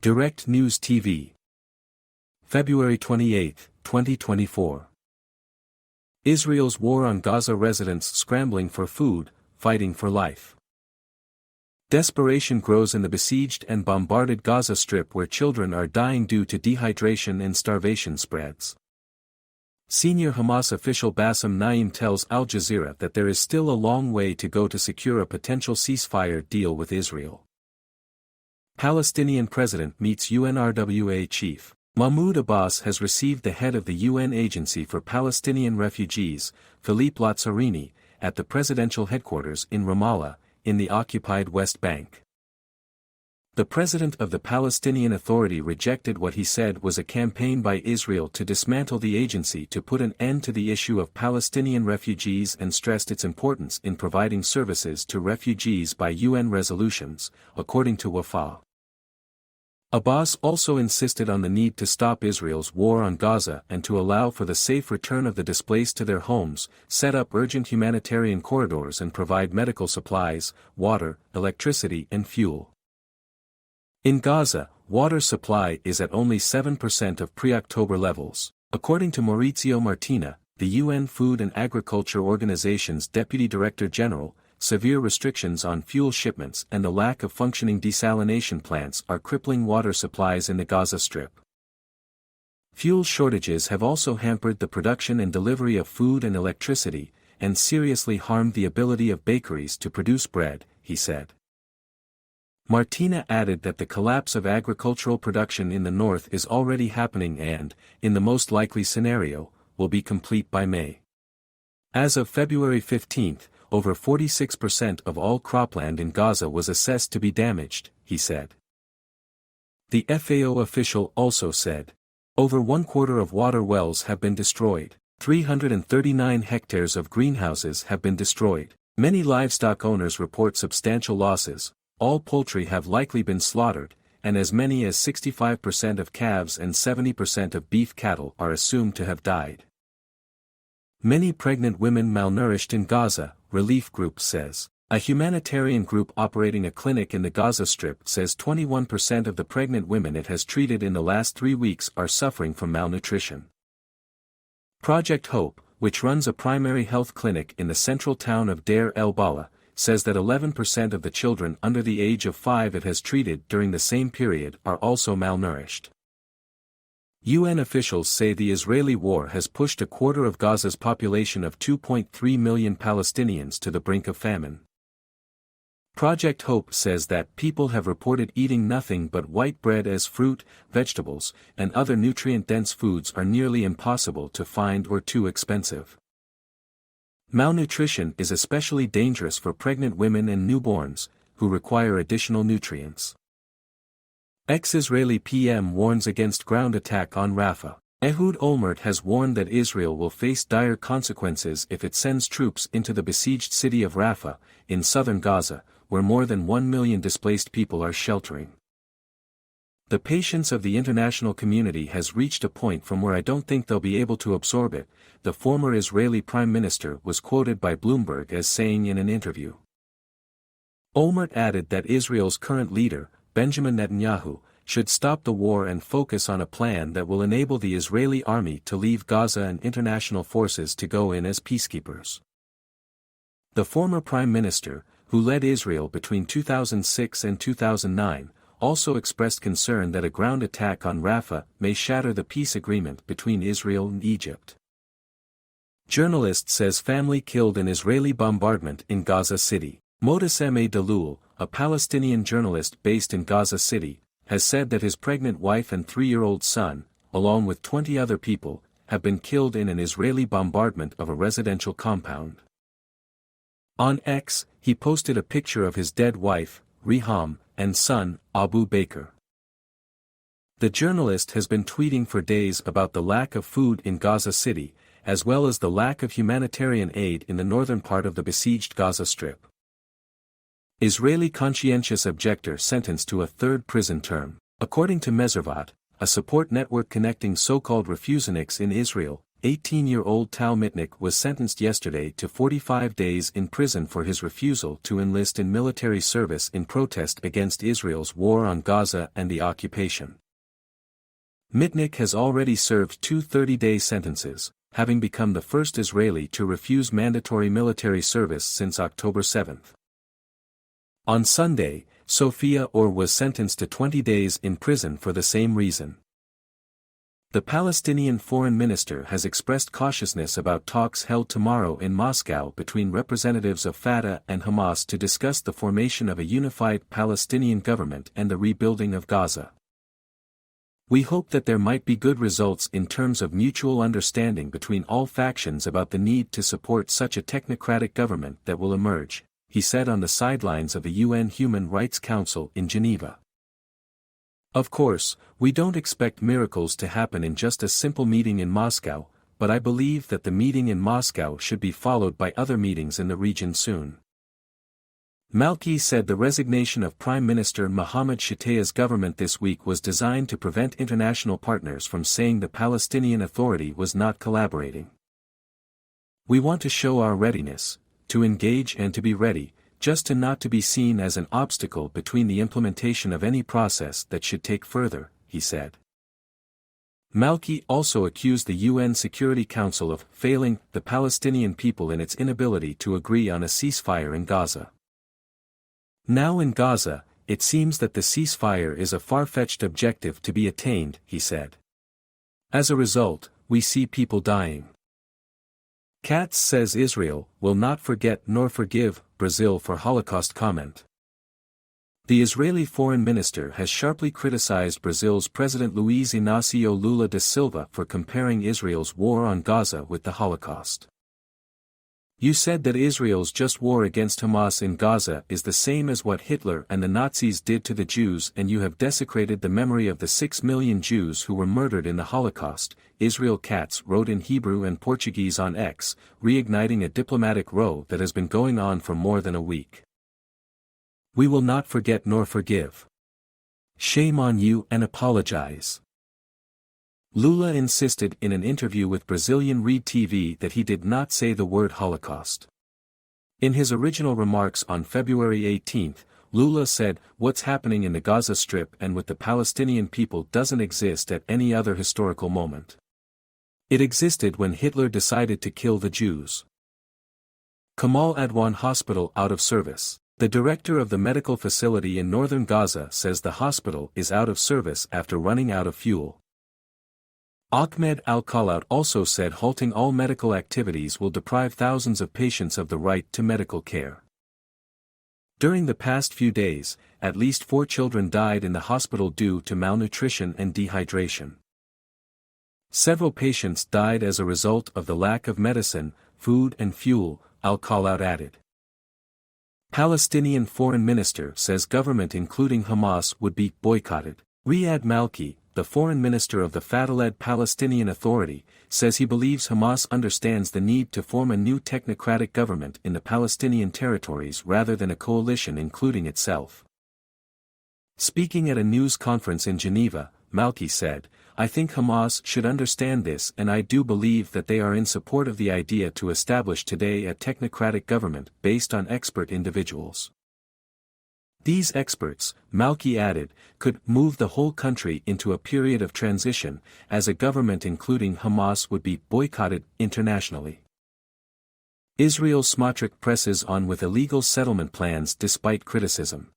Direct News TV. February 28, 2024. Israel's war on Gaza, residents scrambling for food, fighting for life. Desperation grows in the besieged and bombarded Gaza Strip, where children are dying due to dehydration and starvation spreads. Senior Hamas official Bassem Naim tells Al Jazeera that there is still a long way to go to secure a potential ceasefire deal with Israel. Palestinian president meets UNRWA chief. Mahmoud Abbas has received the head of the UN Agency for Palestinian Refugees, Philippe Lazzarini, at the presidential headquarters in Ramallah, in the occupied West Bank. The president of the Palestinian Authority rejected what he said was a campaign by Israel to dismantle the agency to put an end to the issue of Palestinian refugees, and stressed its importance in providing services to refugees by UN resolutions, according to Wafa. Abbas also insisted on the need to stop Israel's war on Gaza and to allow for the safe return of the displaced to their homes, set up urgent humanitarian corridors, and provide medical supplies, water, electricity and fuel. In Gaza, water supply is at only 7% of pre-October levels. According to Maurizio Martina, the UN Food and Agriculture Organization's Deputy Director General, severe restrictions on fuel shipments and the lack of functioning desalination plants are crippling water supplies in the Gaza Strip. Fuel shortages have also hampered the production and delivery of food and electricity, and seriously harmed the ability of bakeries to produce bread, he said. Martina added that the collapse of agricultural production in the north is already happening and, in the most likely scenario, will be complete by May. As of February 15, over 46% of all cropland in Gaza was assessed to be damaged, he said. The FAO official also said, over 1/4 of water wells have been destroyed, 339 hectares of greenhouses have been destroyed. Many livestock owners report substantial losses, all poultry have likely been slaughtered, and as many as 65% of calves and 70% of beef cattle are assumed to have died. Many pregnant women malnourished in Gaza, Relief Group says. A humanitarian group operating a clinic in the Gaza Strip says 21% of the pregnant women it has treated in the last 3 weeks are suffering from malnutrition. Project Hope, which runs a primary health clinic in the central town of Deir el-Balah, says that 11% of the children under the age of 5 it has treated during the same period are also malnourished. UN officials say the Israeli war has pushed 1/4 of Gaza's population of 2.3 million Palestinians to the brink of famine. Project Hope says that people have reported eating nothing but white bread, as fruit, vegetables, and other nutrient-dense foods are nearly impossible to find or too expensive. Malnutrition is especially dangerous for pregnant women and newborns, who require additional nutrients. Ex-Israeli PM warns against ground attack on Rafah. Ehud Olmert has warned that Israel will face dire consequences if it sends troops into the besieged city of Rafah, in southern Gaza, where more than 1 million displaced people are sheltering. The patience of the international community has reached a point from where I don't think they'll be able to absorb it, the former Israeli Prime Minister was quoted by Bloomberg as saying in an interview. Olmert added that Israel's current leader, Benjamin Netanyahu, should stop the war and focus on a plan that will enable the Israeli army to leave Gaza and international forces to go in as peacekeepers. The former Prime Minister, who led Israel between 2006 and 2009, also expressed concern that a ground attack on Rafah may shatter the peace agreement between Israel and Egypt. Journalist says family killed in Israeli bombardment in Gaza City. Motasem Dalul, a Palestinian journalist based in Gaza City, has said that his pregnant wife and 3-year-old son, along with 20 other people, have been killed in an Israeli bombardment of a residential compound. On X, he posted a picture of his dead wife, Riham, and son, Abu Bakr. The journalist has been tweeting for days about the lack of food in Gaza City, as well as the lack of humanitarian aid in the northern part of the besieged Gaza Strip. Israeli conscientious objector sentenced to a 3rd prison term. According to Meservat, a support network connecting so-called refuseniks in Israel, 18-year-old Tal Mitnick was sentenced yesterday to 45 days in prison for his refusal to enlist in military service in protest against Israel's war on Gaza and the occupation. Mitnick has already served two 30-day sentences, having become the first Israeli to refuse mandatory military service since October 7. On Sunday, Sophia Or was sentenced to 20 days in prison for the same reason. The Palestinian foreign minister has expressed cautiousness about talks held tomorrow in Moscow between representatives of Fatah and Hamas to discuss the formation of a unified Palestinian government and the rebuilding of Gaza. We hope that there might be good results in terms of mutual understanding between all factions about the need to support such a technocratic government that will emerge, he said on the sidelines of the UN Human Rights Council in Geneva. Of course, we don't expect miracles to happen in just a simple meeting in Moscow, but I believe that the meeting in Moscow should be followed by other meetings in the region soon. Malki said the resignation of Prime Minister Mohammed Shtayyeh's government this week was designed to prevent international partners from saying the Palestinian Authority was not collaborating. We want to show our readiness, to engage and to be ready, just to not to be seen as an obstacle between the implementation of any process that should take further, he said. Malki also accused the UN Security Council of failing the Palestinian people in its inability to agree on a ceasefire in Gaza. Now in Gaza, it seems that the ceasefire is a far-fetched objective to be attained, he said. As a result, we see people dying. Katz says Israel will not forget nor forgive Brazil for Holocaust comment. The Israeli foreign minister has sharply criticized Brazil's President Luiz Inácio Lula da Silva for comparing Israel's war on Gaza with the Holocaust. You said that Israel's just war against Hamas in Gaza is the same as what Hitler and the Nazis did to the Jews, and you have desecrated the memory of the 6 million Jews who were murdered in the Holocaust, Israel Katz wrote in Hebrew and Portuguese on X, reigniting a diplomatic row that has been going on for more than a week. We will not forget nor forgive. Shame on you and apologize. Lula insisted in an interview with Brazilian Rede TV that he did not say the word Holocaust. In his original remarks on February 18, Lula said, "What's happening in the Gaza Strip and with the Palestinian people doesn't exist at any other historical moment. It existed when Hitler decided to kill the Jews." Kamal Adwan Hospital out of service. The director of the medical facility in northern Gaza says the hospital is out of service after running out of fuel. Ahmed Al-Khalaut also said halting all medical activities will deprive thousands of patients of the right to medical care. During the past few days, at least 4 children died in the hospital due to malnutrition and dehydration. Several patients died as a result of the lack of medicine, food and fuel, Al-Khalaut added. Palestinian foreign minister says government including Hamas would be boycotted. Riyad Malki, the foreign minister of the Fatah-led Palestinian Authority, says he believes Hamas understands the need to form a new technocratic government in the Palestinian territories rather than a coalition including itself. Speaking at a news conference in Geneva, Malki said, "I think Hamas should understand this, and I do believe that they are in support of the idea to establish today a technocratic government based on expert individuals. These experts," Malki added, "could move the whole country into a period of transition, as a government including Hamas would be boycotted internationally." Israel's Smotrich presses on with illegal settlement plans despite criticism.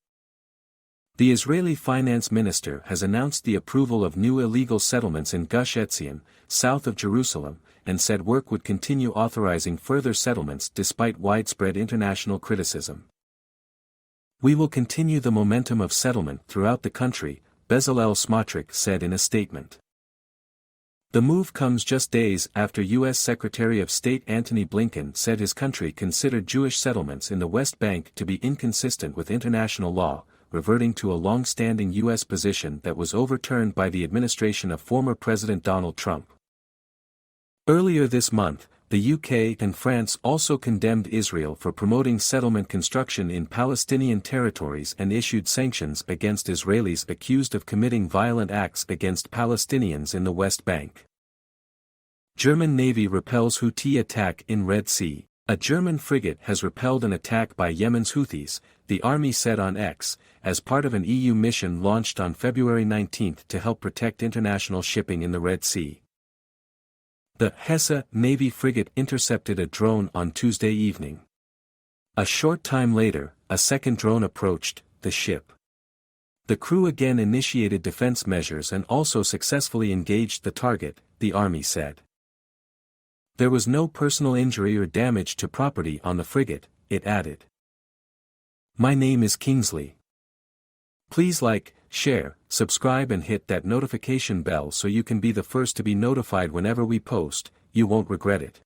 The Israeli finance minister has announced the approval of new illegal settlements in Gush Etzion, south of Jerusalem, and said work would continue authorizing further settlements despite widespread international criticism. "We will continue the momentum of settlement throughout the country," Bezalel Smotrich said in a statement. The move comes just days after U.S. Secretary of State Antony Blinken said his country considered Jewish settlements in the West Bank to be inconsistent with international law, reverting to a long-standing U.S. position that was overturned by the administration of former President Donald Trump. Earlier this month, the UK and France also condemned Israel for promoting settlement construction in Palestinian territories and issued sanctions against Israelis accused of committing violent acts against Palestinians in the West Bank. German Navy repels Houthi attack in Red Sea. A German frigate has repelled an attack by Yemen's Houthis, the army said on X, as part of an EU mission launched on February 19 to help protect international shipping in the Red Sea. The Hesse Navy frigate intercepted a drone on Tuesday evening. A short time later, a second drone approached the ship. The crew again initiated defense measures and also successfully engaged the target, the army said. There was no personal injury or damage to property on the frigate, it added. My name is Kingsley. Please like, share, subscribe and hit that notification bell so you can be the first to be notified whenever we post, you won't regret it.